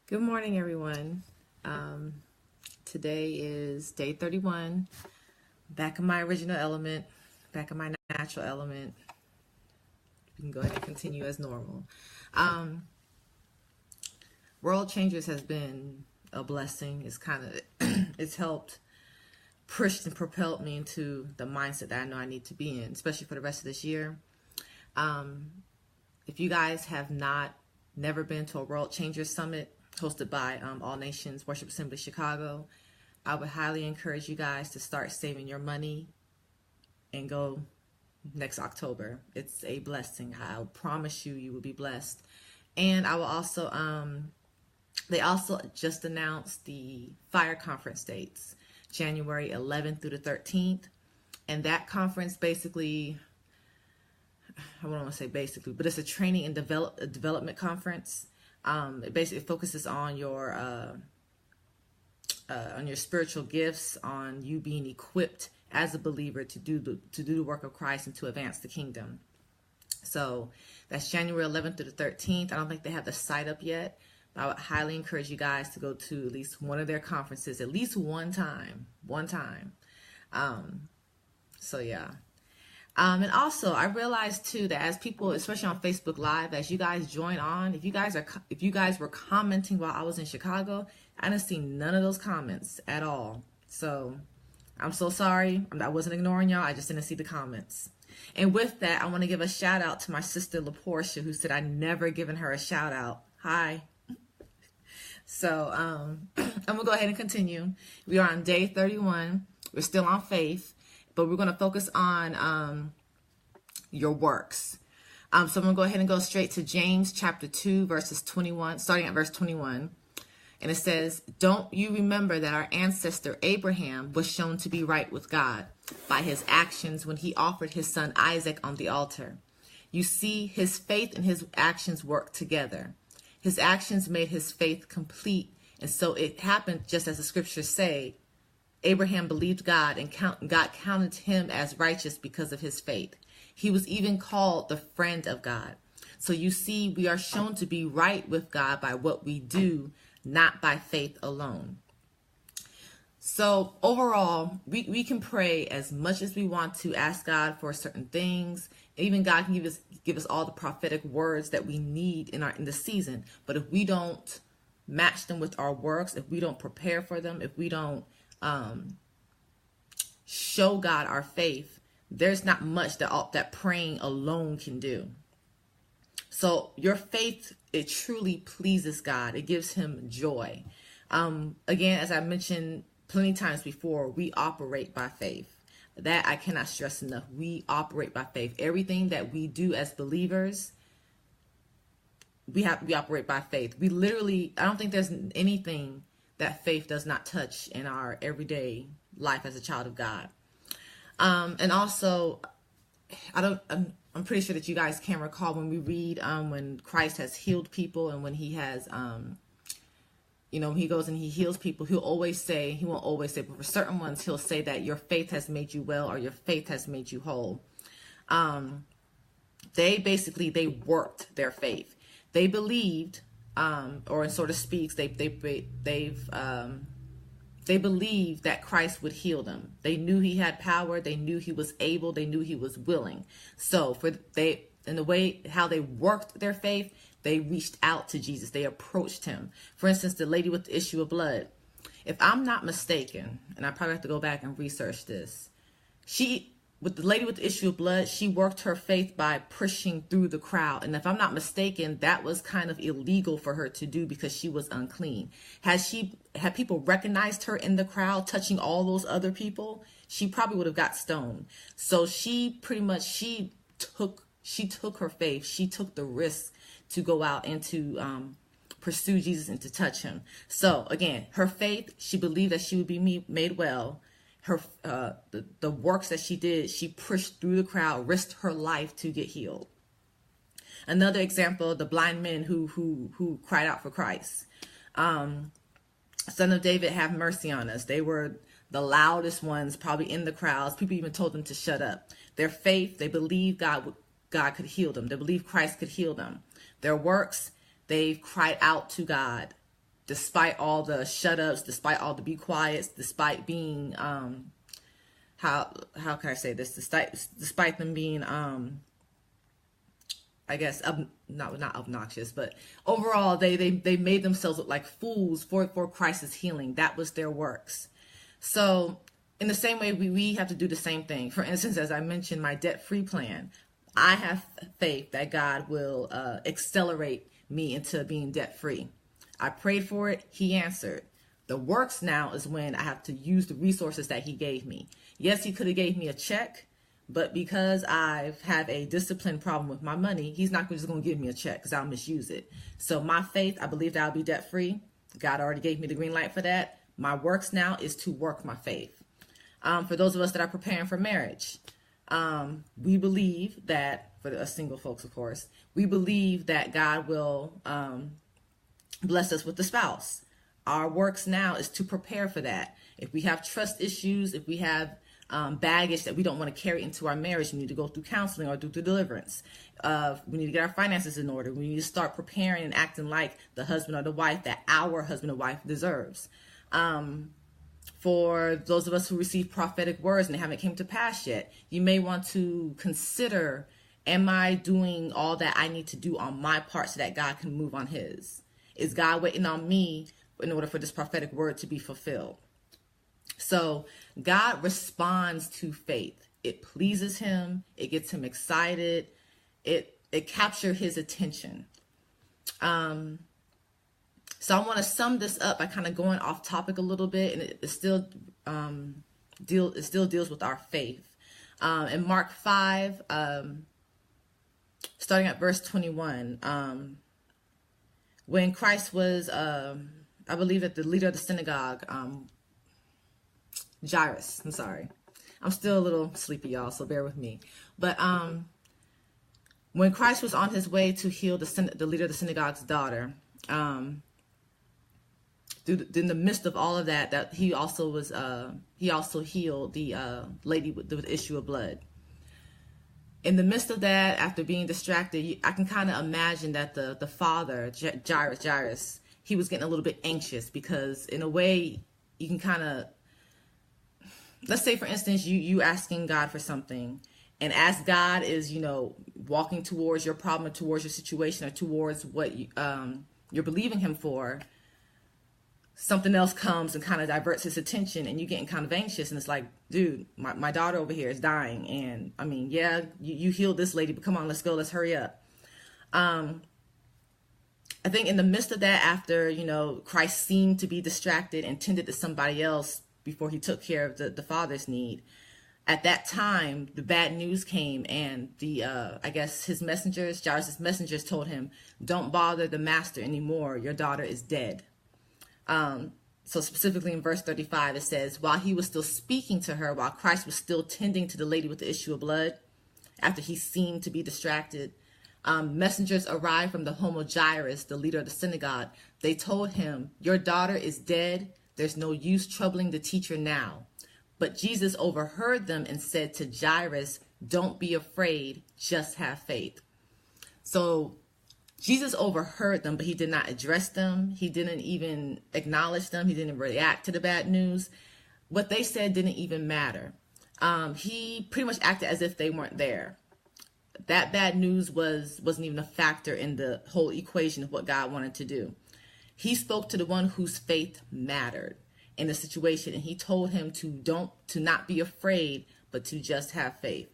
Good morning, everyone. Um, Today is day 31. Back in my original element, back in my natural element. We can go ahead and continue as normal. Um, World Changers has been a blessing. It's kind of it's helped pushed and propelled me into the mindset that I know I need to be in, especially for the rest of this year. Um, if you guys have never been to a World Changers Summit hosted by All Nations Worship Assembly Chicago, I would highly encourage you guys to start saving your money and go next October. It's a blessing. I promise you, you will be blessed. And I will also, they also just announced the Fire Conference dates, January 11th through the 13th. And that conference basically, I don't want to say basically, but it's a training and development conference. It basically focuses on your spiritual gifts, on you being equipped as a believer to do the work of Christ and to advance the kingdom. So that's January 11th through the 13th. I don't think they have the site up yet, but I would highly encourage you guys to go to at least one of their conferences at least one time. So yeah. And also, I realized too that as people, especially on Facebook Live, as you guys join on, if you guys were commenting while I was in Chicago, I didn't see none of those comments at all. So I'm so sorry. I wasn't ignoring y'all. I just didn't see the comments. And with that, I want to give a shout out to my sister LaPortia, who said I never given her a shout out. Hi. So I'm gonna go ahead and continue. We are on day 31. We're still on faith, but we're gonna focus on your works. So I'm gonna go ahead and go straight to James chapter 2, verses 21, starting at verse 21. And it says, "Don't you remember that our ancestor Abraham was shown to be right with God by his actions when he offered his son Isaac on the altar? You see, his faith and his actions worked together. His actions made his faith complete, and so it happened just as the scriptures say. Abraham believed God, and God counted him as righteous because of his faith. He was even called the friend of God. So you see, we are shown to be right with God by what we do, not by faith alone." So overall, we can pray as much as we want to, ask God for certain things. Even God can give us all the prophetic words that we need in the season. But if we don't match them with our works, if we don't prepare for them, if we don't show God our faith, there's not much that praying alone can do. So your faith, it truly pleases God. It gives him joy. Again, as I mentioned plenty times before, we operate by faith. That I cannot stress enough. We operate by faith. Everything that we do as believers, we operate by faith. We literally, I don't think there's anything that faith does not touch in our everyday life as a child of God. And also, I'm pretty sure that you guys can recall when we read when Christ has healed people, and when he has, when he goes and he heals people, he won't always say, but for certain ones, he'll say that your faith has made you well, or your faith has made you whole. They worked their faith. They believed, or in sort of speaks, they believed that Christ would heal them. They knew he had power. They knew he was able. They knew he was willing. So in the way how they worked their faith, they reached out to Jesus. They approached him. For instance, the lady with the issue of blood. If I'm not mistaken, and I probably have to go back and research this, with the lady with the issue of blood, she worked her faith by pushing through the crowd. And if I'm not mistaken, that was kind of illegal for her to do because she was unclean. Had people recognized her in the crowd touching all those other people, she probably would have got stoned. So she took her faith. She took the risk to go out and to pursue Jesus and to touch him. So again, her faith, she believed that she would be made well. Her the works that she did, she pushed through the crowd, risked her life to get healed. Another example, the blind men who cried out for Christ. Son of David, have mercy on us. They were the loudest ones probably in the crowds. People even told them to shut up. Their faith, they believed God could heal them. They believed Christ could heal them. Their works, they cried out to God despite all the shut ups, despite all the be quiets, despite being, how can I say this? Despite them being, I guess, not obnoxious, but overall, they made themselves look like fools for Christ's healing. That was their works. So in the same way, we have to do the same thing. For instance, as I mentioned, my debt-free plan, I have faith that God will accelerate me into being debt-free. I prayed for it. He answered. The works now is when I have to use the resources that he gave me. Yes, he could have gave me a check, but because I have a discipline problem with my money, he's not just going to give me a check because I'll misuse it. So my faith, I believe that I'll be debt-free. God already gave me the green light for that. My works now is to work my faith. For those of us that are preparing for marriage, we believe that, for the single folks, of course, we believe that God will bless us with the spouse. Our works now is to prepare for that. If we have trust issues, if we have baggage that we don't want to carry into our marriage, we need to go through counseling or through deliverance. We need to get our finances in order. We need to start preparing and acting like the husband or the wife that our husband or wife deserves. For those of us who receive prophetic words and they haven't come to pass yet, you may want to consider, am I doing all that I need to do on my part so that God can move on his? Is God waiting on me in order for this prophetic word to be fulfilled? So God responds to faith. It pleases him. It gets him excited. It captures his attention. So I want to sum this up by kind of going off topic a little bit, and it still deals with our faith. In Mark 5, starting at verse 21, when Christ was, I believe, at the leader of the synagogue, Jairus. I'm sorry, I'm still a little sleepy, y'all, so bear with me. But when Christ was on his way to heal the leader of the synagogue's daughter, in the midst of all of that he also healed the lady with the issue of blood. In the midst of that, after being distracted, I can kind of imagine that the father, Jairus, he was getting a little bit anxious, because in a way you can kind of, let's say for instance, you asking God for something, and as God is, walking towards your problem, or towards your situation, or towards what you're believing him for, something else comes and kind of diverts his attention, and you're getting kind of anxious, and it's like, dude, my daughter over here is dying, and I mean, yeah, you healed this lady, but come on, let's go, let's hurry up. I think in the midst of that, after, Christ seemed to be distracted and tended to somebody else before he took care of the father's need, at that time, the bad news came, and I guess his messengers, Jairus' messengers, told him, don't bother the master anymore, your daughter is dead. So specifically in verse 35, it says, while he was still speaking to her, while Christ was still tending to the lady with the issue of blood, after he seemed to be distracted, messengers arrived from the home of Jairus, the leader of the synagogue. They told him, your daughter is dead. There's no use troubling the teacher now. But Jesus overheard them and said to Jairus, don't be afraid, just have faith. So Jesus overheard them, but he did not address them. He didn't even acknowledge them. He didn't react to the bad news. What they said didn't even matter. He pretty much acted as if they weren't there. That bad news wasn't even a factor in the whole equation of what God wanted to do. He spoke to the one whose faith mattered in the situation, and he told him to not be afraid, but to just have faith.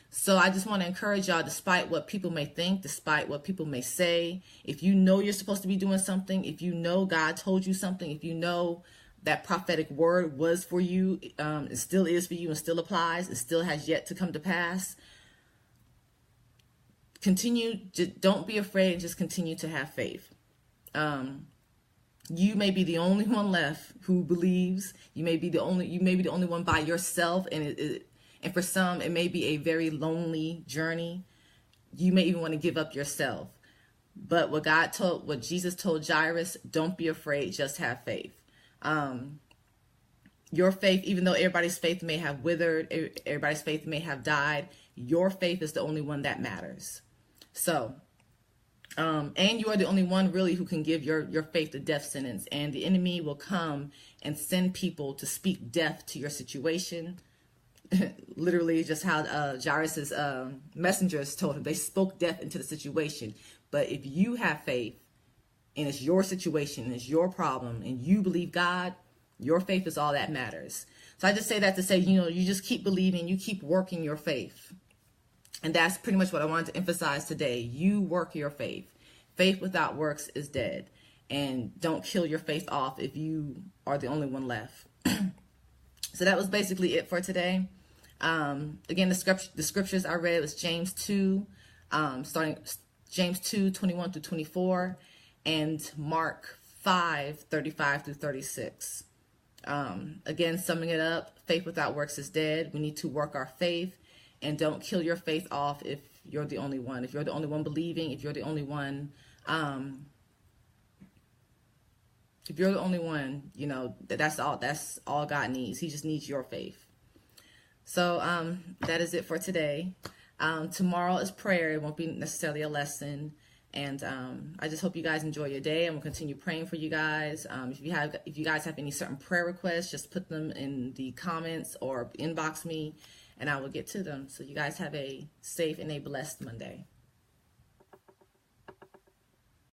So I just want to encourage y'all, despite what people may think, despite what people may say, if you know you're supposed to be doing something, if you know God told you something, if you know that prophetic word was for you, it still is for you and still applies, it still has yet to come to pass, don't be afraid, just continue to have faith. You may be the only one left who believes. You may be the only one by yourself, and for some, it may be a very lonely journey. You may even want to give up yourself. But what Jesus told Jairus, don't be afraid, just have faith. Your faith, even though everybody's faith may have withered, everybody's faith may have died, your faith is the only one that matters. So And you are the only one really who can give your faith a death sentence. And the enemy will come and send people to speak death to your situation. Literally just how Jairus's messengers told him. They spoke death into the situation. But if you have faith and it's your situation, it's your problem, and you believe God, your faith is all that matters. So I just say that to say, you just keep believing, you keep working your faith. And that's pretty much what I wanted to emphasize today. You work your faith. Faith without works is dead. And don't kill your faith off if you are the only one left. So that was basically it for today. Again, the scriptures I read was James 2, starting James 2, 21 through 24, and Mark 5, 35 through 36. Again, summing it up, faith without works is dead. We need to work our faith, and don't kill your faith off if you're the only one. If you're the only one believing, if you're the only one, that's all God needs. He just needs your faith. So that is it for today. Tomorrow is prayer. It won't be necessarily a lesson. And I just hope you guys enjoy your day, and we'll continue praying for you guys. If you guys have any certain prayer requests, just put them in the comments or inbox me, and I will get to them. So you guys have a safe and a blessed Monday.